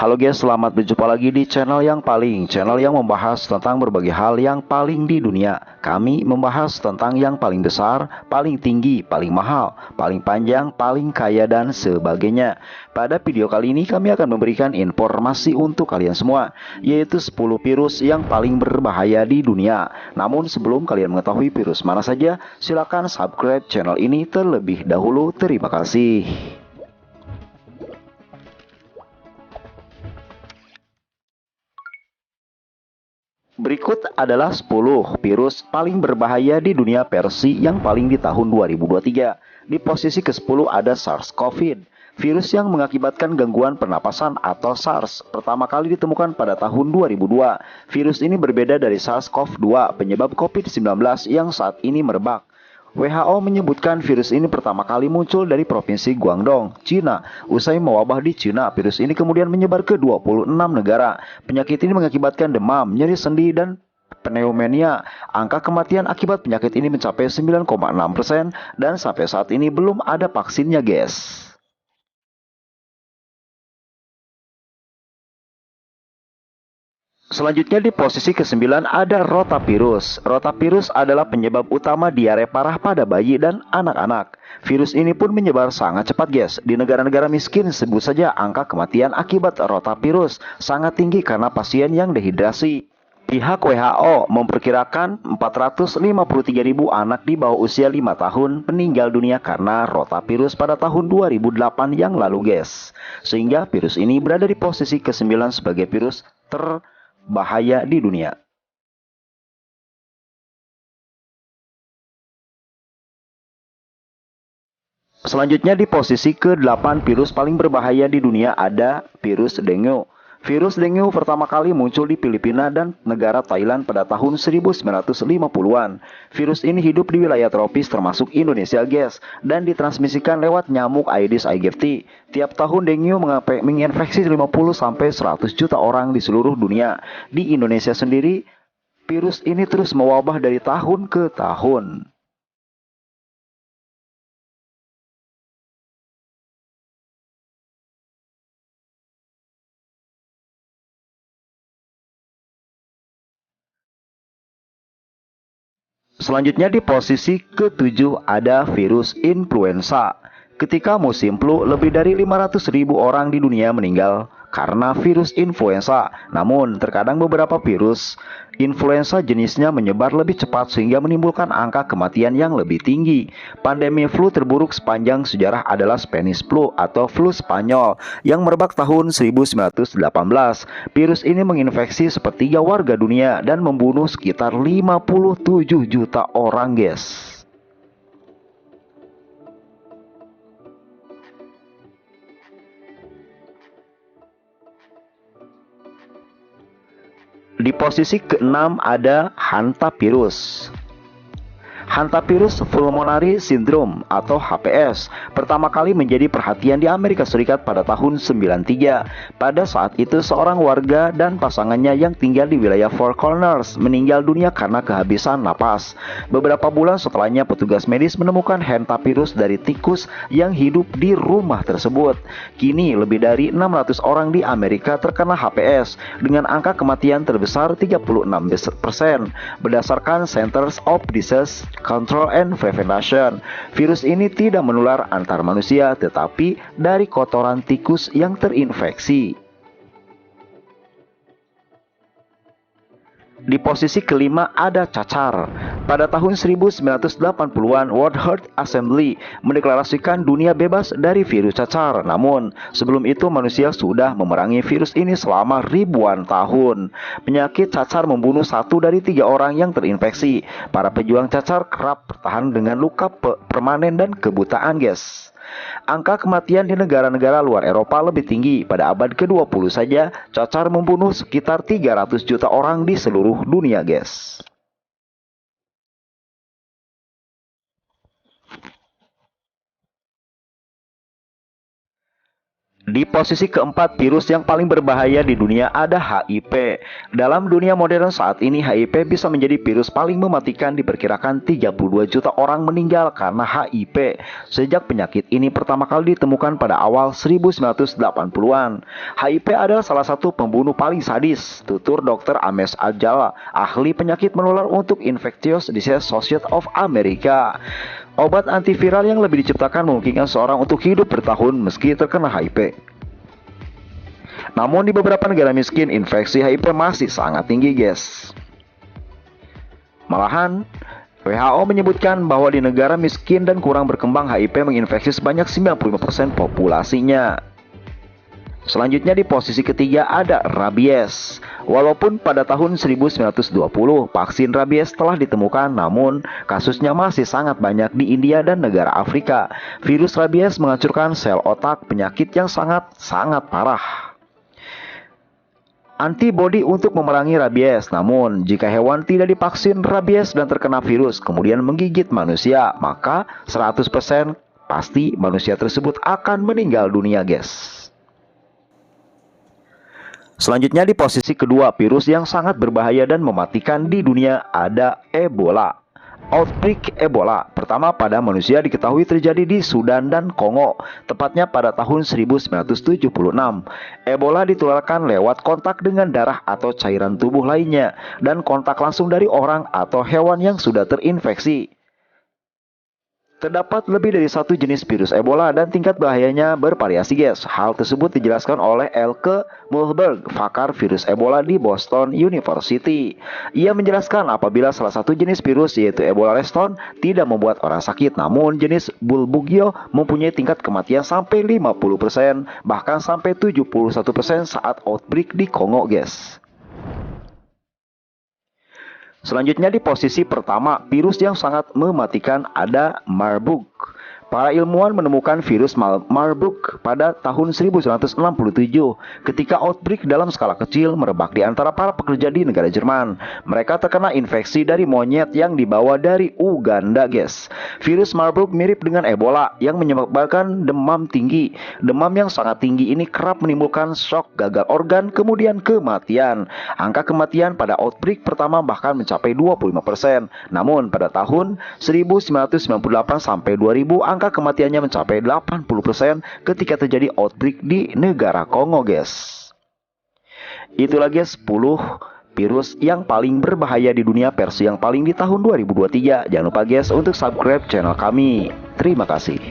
Halo guys, selamat berjumpa lagi di channel yang membahas tentang berbagai hal yang paling di dunia. Kami membahas tentang yang paling besar, paling tinggi, paling mahal, paling panjang, paling kaya, dan sebagainya. Pada video kali ini kami akan memberikan informasi untuk kalian semua, yaitu 10 virus yang paling berbahaya di dunia. Namun sebelum kalian mengetahui virus mana saja, silakan subscribe channel ini terlebih dahulu. Terima kasih. Berikut adalah 10 virus paling berbahaya di dunia versi yang paling di tahun 2023. Di posisi ke-10 ada SARS-CoV, virus yang mengakibatkan gangguan pernapasan atau SARS. Pertama kali ditemukan pada tahun 2002. Virus ini berbeda dari SARS-CoV-2, penyebab COVID-19 yang saat ini merebak. WHO menyebutkan virus ini pertama kali muncul dari provinsi Guangdong, Cina. Usai mewabah di Cina, virus ini kemudian menyebar ke 26 negara. Penyakit ini mengakibatkan demam, nyeri sendi, dan pneumonia. Angka kematian akibat penyakit ini mencapai 9,6% dan sampai saat ini belum ada vaksinnya, guys. Selanjutnya di posisi ke-9 ada rotavirus. Rotavirus adalah penyebab utama diare parah pada bayi dan anak-anak. Virus ini pun menyebar sangat cepat, guys. Di negara-negara miskin, sebut saja angka kematian akibat rotavirus sangat tinggi karena pasien yang dehidrasi. Pihak WHO memperkirakan 453.000 anak di bawah usia 5 tahun meninggal dunia karena rotavirus pada tahun 2008 yang lalu, guys. Sehingga virus ini berada di posisi ke-9 sebagai virus bahaya di dunia. Selanjutnya di posisi ke-8 virus paling berbahaya di dunia ada virus dengue. Virus dengue pertama kali muncul di Filipina dan negara Thailand pada tahun 1950-an. Virus ini hidup di wilayah tropis termasuk Indonesia, guys, dan ditransmisikan lewat nyamuk Aedes aegypti. Tiap tahun dengue menginfeksi 50-100 juta orang di seluruh dunia. Di Indonesia sendiri, virus ini terus mewabah dari tahun ke tahun. Selanjutnya di posisi ke-7 ada virus influenza. Ketika musim flu, lebih dari 500.000 orang di dunia meninggal karena virus influenza. Namun, terkadang beberapa virus influenza jenisnya menyebar lebih cepat sehingga menimbulkan angka kematian yang lebih tinggi. Pandemi flu terburuk sepanjang sejarah adalah Spanish flu atau flu Spanyol yang merebak tahun 1918. Virus ini menginfeksi sepertiga warga dunia dan membunuh sekitar 57 juta orang, guys. Di posisi ke-6 ada hantavirus. Hantavirus pulmonary syndrome atau HPS pertama kali menjadi perhatian di Amerika Serikat pada tahun 93. Pada saat itu seorang warga dan pasangannya yang tinggal di wilayah Four Corners meninggal dunia karena kehabisan napas. Beberapa bulan setelahnya petugas medis menemukan hantavirus dari tikus yang hidup di rumah tersebut. Kini lebih dari 600 orang di Amerika terkena HPS dengan angka kematian terbesar 36%. Berdasarkan Centers of Disease Control and Prevention, virus ini tidak menular antar manusia tetapi dari kotoran tikus yang terinfeksi. Di posisi kelima ada cacar. Pada tahun 1980-an, World Health Assembly mendeklarasikan dunia bebas dari virus cacar. Namun, sebelum itu manusia sudah memerangi virus ini selama ribuan tahun. Penyakit cacar membunuh 1 dari 3 orang yang terinfeksi. Para pejuang cacar kerap bertahan dengan luka permanen dan kebutaan, guys. Angka kematian di negara-negara luar Eropa lebih tinggi. Pada abad ke-20 saja, cacar membunuh sekitar 300 juta orang di seluruh dunia, guys. Di posisi keempat, virus yang paling berbahaya di dunia ada HIV. Dalam dunia modern saat ini, HIV bisa menjadi virus paling mematikan. Diperkirakan 32 juta orang meninggal karena HIV. Sejak penyakit ini pertama kali ditemukan pada awal 1980-an. HIV adalah salah satu pembunuh paling sadis, tutur Dr. Ames Ajala, ahli penyakit menular untuk Infectious Disease Society of America. Obat antiviral yang lebih diciptakan memungkinkan seorang untuk hidup bertahun meski terkena HIV. Namun di beberapa negara miskin, infeksi HIV masih sangat tinggi, guys. Malahan, WHO menyebutkan bahwa di negara miskin dan kurang berkembang, HIV menginfeksi sebanyak 95% populasinya. Selanjutnya di posisi ketiga ada rabies. Walaupun pada tahun 1920 vaksin rabies telah ditemukan, namun kasusnya masih sangat banyak di India dan negara Afrika. Virus rabies menghancurkan sel otak, penyakit yang sangat parah. Antibodi untuk memerangi rabies. Namun, jika hewan tidak divaksin rabies dan terkena virus kemudian menggigit manusia, maka 100% pasti manusia tersebut akan meninggal dunia, guys. Selanjutnya di posisi kedua, virus yang sangat berbahaya dan mematikan di dunia ada Ebola. Outbreak Ebola pertama pada manusia diketahui terjadi di Sudan dan Kongo, tepatnya pada tahun 1976. Ebola ditularkan lewat kontak dengan darah atau cairan tubuh lainnya, dan kontak langsung dari orang atau hewan yang sudah terinfeksi. Terdapat lebih dari satu jenis virus Ebola dan tingkat bahayanya bervariasi, guys. Hal tersebut dijelaskan oleh Elke Mulberg, pakar virus Ebola di Boston University. Ia menjelaskan apabila salah satu jenis virus yaitu Ebola Reston tidak membuat orang sakit, namun jenis Bulbugyo mempunyai tingkat kematian sampai 50%, bahkan sampai 71% saat outbreak di Kongo, guys. Selanjutnya di posisi pertama, virus yang sangat mematikan ada Marburg. Para ilmuwan menemukan virus Marburg pada tahun 1967 ketika outbreak dalam skala kecil merebak di antara para pekerja di negara Jerman. Mereka terkena infeksi dari monyet yang dibawa dari Uganda, guys. Virus Marburg mirip dengan Ebola yang menyebabkan demam tinggi. Demam yang sangat tinggi ini kerap menimbulkan shock, gagal organ, kemudian kematian. Angka kematian pada outbreak pertama bahkan mencapai 25%. Namun pada tahun 1998 sampai 2000 angka kematiannya mencapai 80% ketika terjadi outbreak di negara Kongo, guys. Itulah, guys, 10 virus yang paling berbahaya di dunia versi yang paling di tahun 2023. Jangan lupa, guys, untuk subscribe channel kami. Terima kasih.